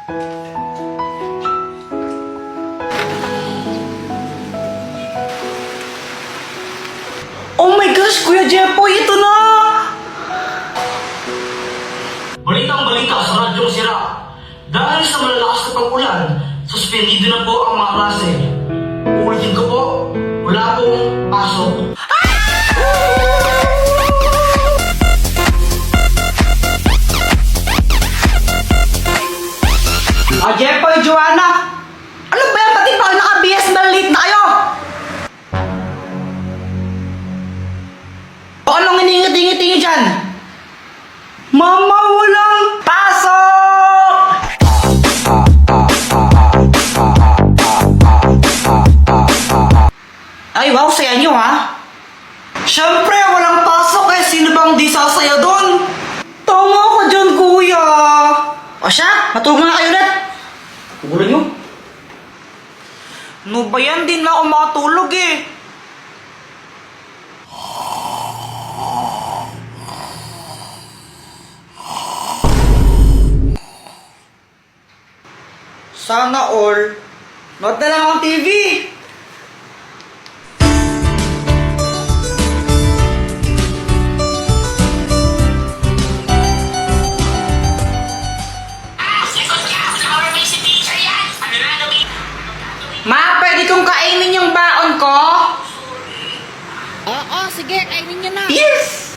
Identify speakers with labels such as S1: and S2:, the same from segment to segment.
S1: Oh my gosh, Kuya Jepoy, ito na!
S2: Balitang-balita sa Radyong Sira. Dahil sa malalakas na pag-ulan, suspendido na po ang mga klase. Uulitin ko po, wala pong pasok.
S1: Jepoy, Joanna! Ano ba yan? Pati pa naka-BS na late na kayo! O anong hiningi-tingi-tingi dyan? Mama, walang pasok! Ay, wow, saya nyo ha? Siyempre, walang pasok eh. Sino bang di sasaya doon? Tama ka dyan, kuya. O siya, matulog na kayo ulit. Gulo nyo. Ano ba yan? Di na ako makatulog eh. Sana all. Nood na lang ang TV. Ma, pwede kong kainin yung baon ko?
S3: Oo, sige, kainin niyo na.
S1: Yes!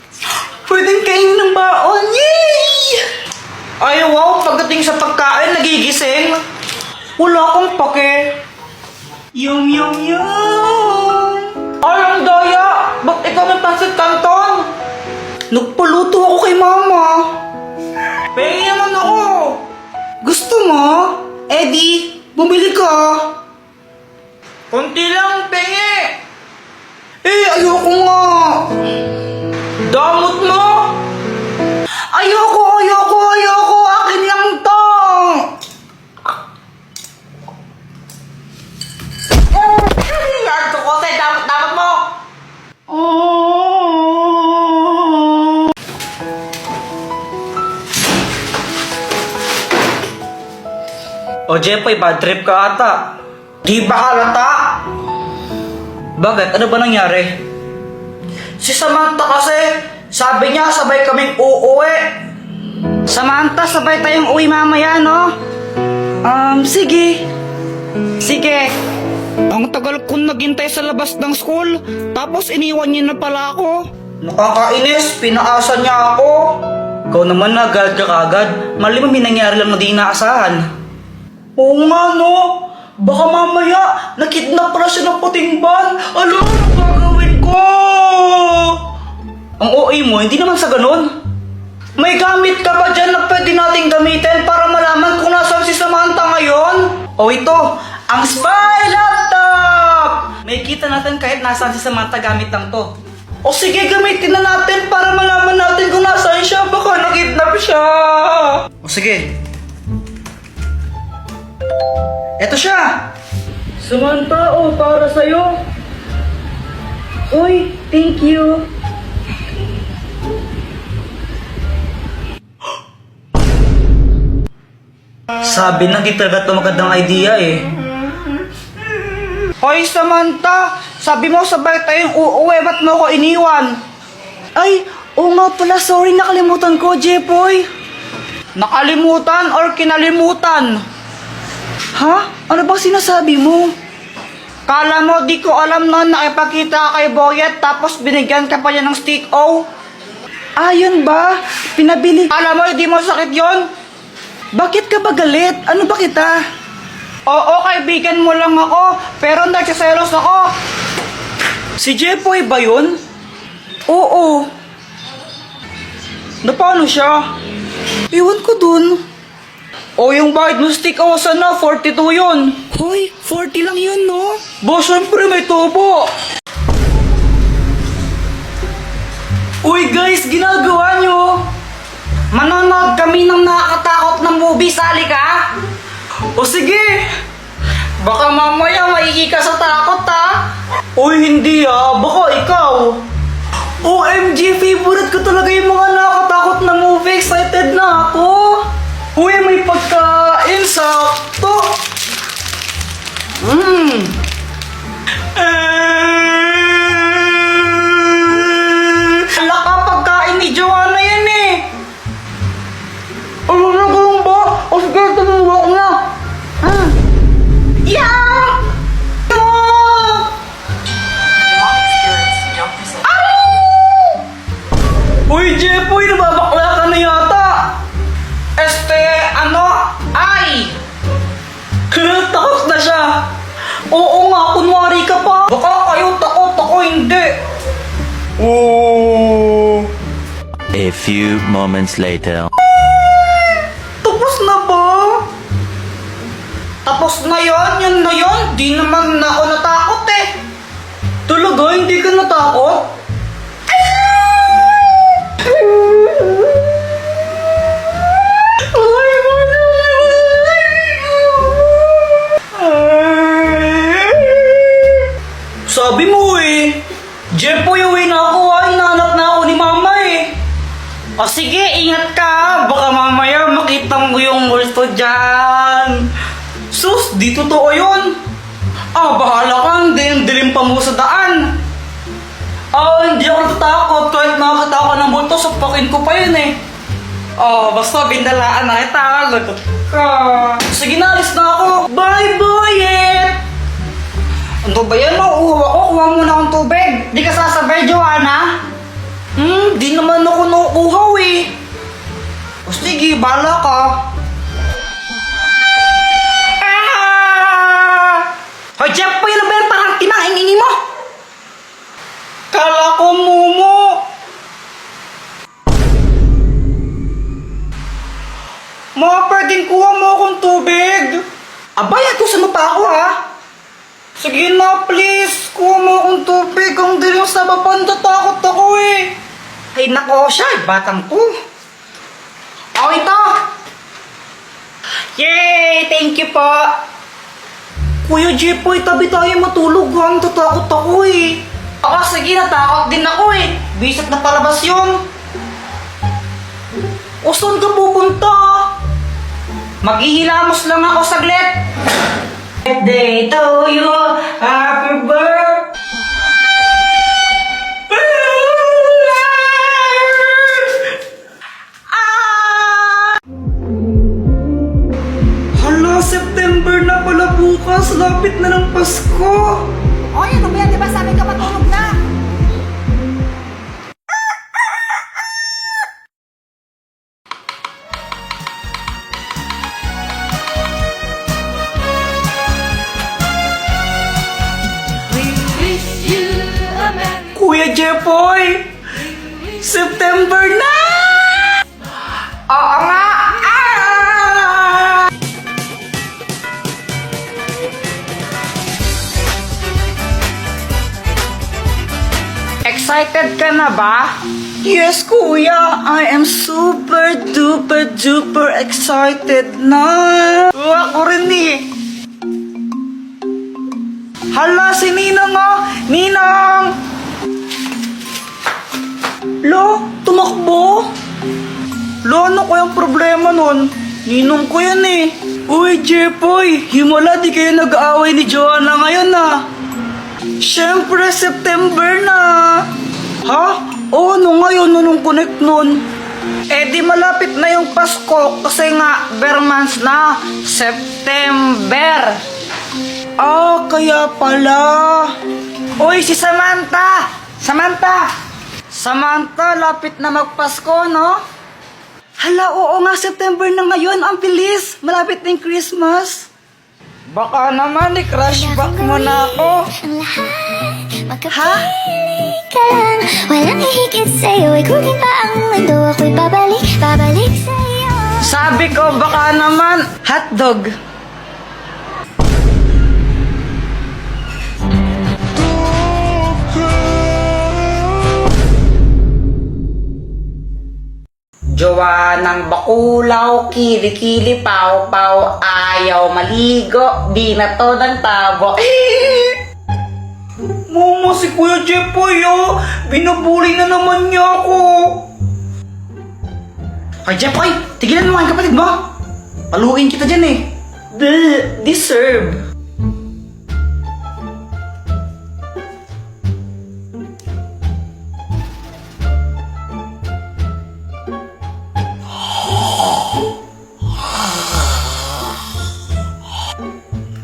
S1: Pwedeng kainin ng baon. Yay! Ay, wow, pagdating sa pagkain, nagigising. Wala akong pake. Yum, yum, yum. Ay, ang daya! Ba't ikaw may pansit canton? Nagpaluto ako kay mama. Pengi naman ako. Gusto mo? Eddie, bumili ka. Kunti lang, pengi. Eh, ayoko nga. Damot mo. Ayoko. Akin lang to. Yardo ko sa'yo, damot mo. O Jepoy, bad trip ka ata. Di ba halata? Bakit? Ano ba nangyari? Si Samantha kasi, sabi niya sabay kaming uuwi. Samantha, sabay tayong uwi mamaya, no? Sige. Sige. Ang tagal kong naghintay sa labas ng school, tapos iniwan niya na pala ako. Nakakainis, pinaasa niya ako. Ikaw naman agad ka kagad, mali mo may nangyari lang na di inaasahan. Oo nga, no? Baka mamaya, nakidnap pala siya ng puting ban. Alam, ano gagawin ko? Ang OA mo, hindi naman sa ganun. May gamit ka ba dyan na pwede nating gamitin para malaman kung nasaan si Samantha ngayon? O ito, ang spy laptop! May kita natin kahit nasaan si Samantha gamit lang to. O sige, gamitin na natin para malaman natin kung nasaan siya. Baka nakidnap siya. O sige. Eto siya! Samantha, para sa'yo. Uy, thank you. Sabi na kita ito magandang idea eh. Hoy Samantha, sabi mo sabay tayong uuwi, ba't mo ko iniwan? Ay, oo nga pala, sorry, nakalimutan ko, Jepoy. Nakalimutan or kinalimutan? Ha? Ano bang sinasabi mo? Kala mo di ko alam noon nakipagkita ka kay Boyet tapos binigyan ka pa niya ng stick O? Ah, yun ba? Pinabili. Kala mo hindi mo sakit yon? Bakit ka ba galit? Ano ba kita? Oo, kaibigan mo lang ako, pero nagsiselos ako. Si Jepoy ba yun? Oo. Na paano siya? Iwan ko dun. O yung bayad mo stick o sana, 42 yun. Hoy, 40 lang yun, no? Boss, syempre may tubo. Uy guys, ginagawa nyo. Manonood kami ng nakakatakot na movie, sali ka? O sige. Baka mamaya maiki ka sa takot, ha? Uy, hindi baka ikaw. OMG, favorite ko talaga yung mga nakakatakot na movie. Excited na ako. Uy, may pagkain sa
S3: few moments later.
S1: Tapos na ba? Tapos na yon, yun na yon. Di naman ako natakot eh. Talaga, hindi ka natakot? Sabi mo eh. Jepoy, uwi na ako ah. Hinahanap na ako ni mama eh. O sige, ingat ka ah. Baka mamaya makita mo yung multo dyan. Sus, di totoo yun. Ah, bahala ka. Dilim pa mo sa daan. Ah, hindi ako natatakot. Kahit makakita ako ng multo, sapakin ko pa yun eh. Oh, basta bindalaan na kita. Lagot ka. Sige na, alis na ako. Bye, boyet! Ano ba yan? Mauuhaw ako. Kuha muna akong tubig. Di ka sasabay, Joanna? Di naman ako nauuhaw eh. O sige, bahala ka. Hoy, Jeff, pa yun na ba yan? Parang tinahing-ingi mo. Kala ko, Mumu. Ma, pwedeng kuha mo akong tubig. Abay, atusan mo pa ako ha. Sige na, please. Kuha mo akong tubig. Ang dilim sa baba, natatakot ako eh. Ay, nako siya. Batang ko. Oh, ito. Yay! Thank you po. Kuya Jepoy, tabi tayo matulog ha. Natatakot ako eh. Ako, sige, natakot din ako eh. Bisat na palabas yun. O, saan ka pupunta? Maghihilamos lang ako saglit. Birthday to you, happy birthday. Hala, September na pala bukas. Lapit na ng Pasko.
S4: O, ano ba yan? Di ba sabi ka matulog na?
S1: Kuya Jepoy, September na! Oo nga! Ah! Excited ka na ba? Yes, kuya. I am super duper duper excited na. Ako rin eh. Hala, si Ninang oh! Ninang! Lo, tumakbo? Lo, ano kayang problema nun? Ninong ko yan eh. Uy, Jepoy, himala di kayo nag-aaway ni Joanna ngayon ah. Siyempre, September na. Ha? Oo, ano ngayon, nung connect nun? Eh di malapit na yung Pasko kasi nga, bare months na. September. Ah, kaya pala. Uy, si Samantha! Samantha, lapit na magpasko, no? Hala, oo nga, September na ngayon. Ang bilis. Malapit na yung Christmas. Baka naman, i-crush back mo na ako. Ha?
S5: Ka lang, walang hihigit sa'yo. Ikutin pa ang mundo, ako'y babalik sa'yo.
S1: Sabi ko, baka naman, hotdog. Joanang bakulaw, kili-kili, paw-paw, ayaw maligo, di na to ng tabo. Mama, si Kuya Jepoy, oh. Binubuli na naman niya ako. Ay, Jepoy, tigilan mo ang kapatid mo. Paluin kita dyan eh. Deserve.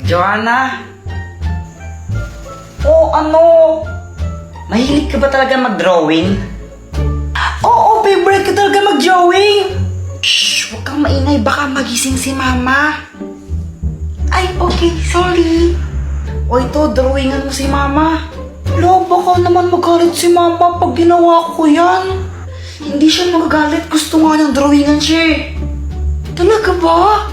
S1: Joanna? Oh, ano? Mahilig ka ba talaga mag-drawing? Oo, favorite ka talaga mag-drawing. Shh, huwag kang maingay. Baka magising si mama. Ay, okay, sorry. O ito, drawingan mo si mama. Lo, baka naman magalit si mama pag ginawa ko yan. Hindi siya magagalit. Gusto nga niyang drawingan siya eh. Talaga ba?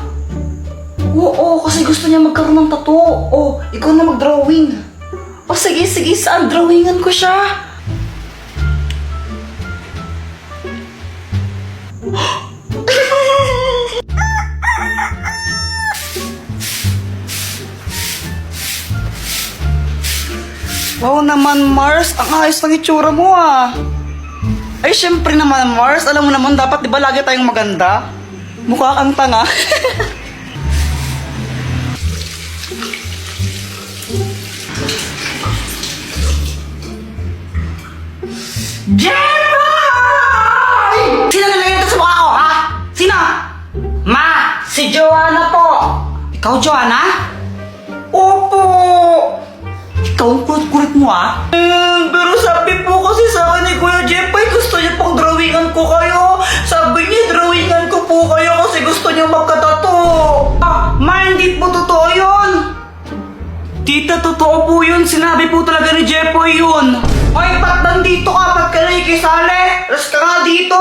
S1: Oo, kasi gusto niya magkaroon ng tattoo. Oh, ikaw na mag-drawing. O sige, sige, saan? Drawingan ko siya. Wow naman, Mars. Ang ayos ng itsura mo ah. Ay, syempre naman, Mars. Alam mo naman, dapat di ba lagi tayong maganda? Mukha kang tanga. Jeboy! Sino nalagay ito sa mukha ko, ha? Sino? Ma, si Joanna po. Ikaw, Joanna? Opo. Ikaw ang kulit-kulit mo, ha? Pero sabi po kasi sa akin ni Kuya Jeboy, gusto niya pang drawingan ko kayo. Sabi niya, drawingan ko po kayo kasi gusto niya magkatato. Ma, hindi po totoo yun. Tita, totoo po yun. Sinabi po talaga ni Jeboy yun. Hoy, ba't nandito ka? Ba't ka nakikisali? Alas ka nga dito.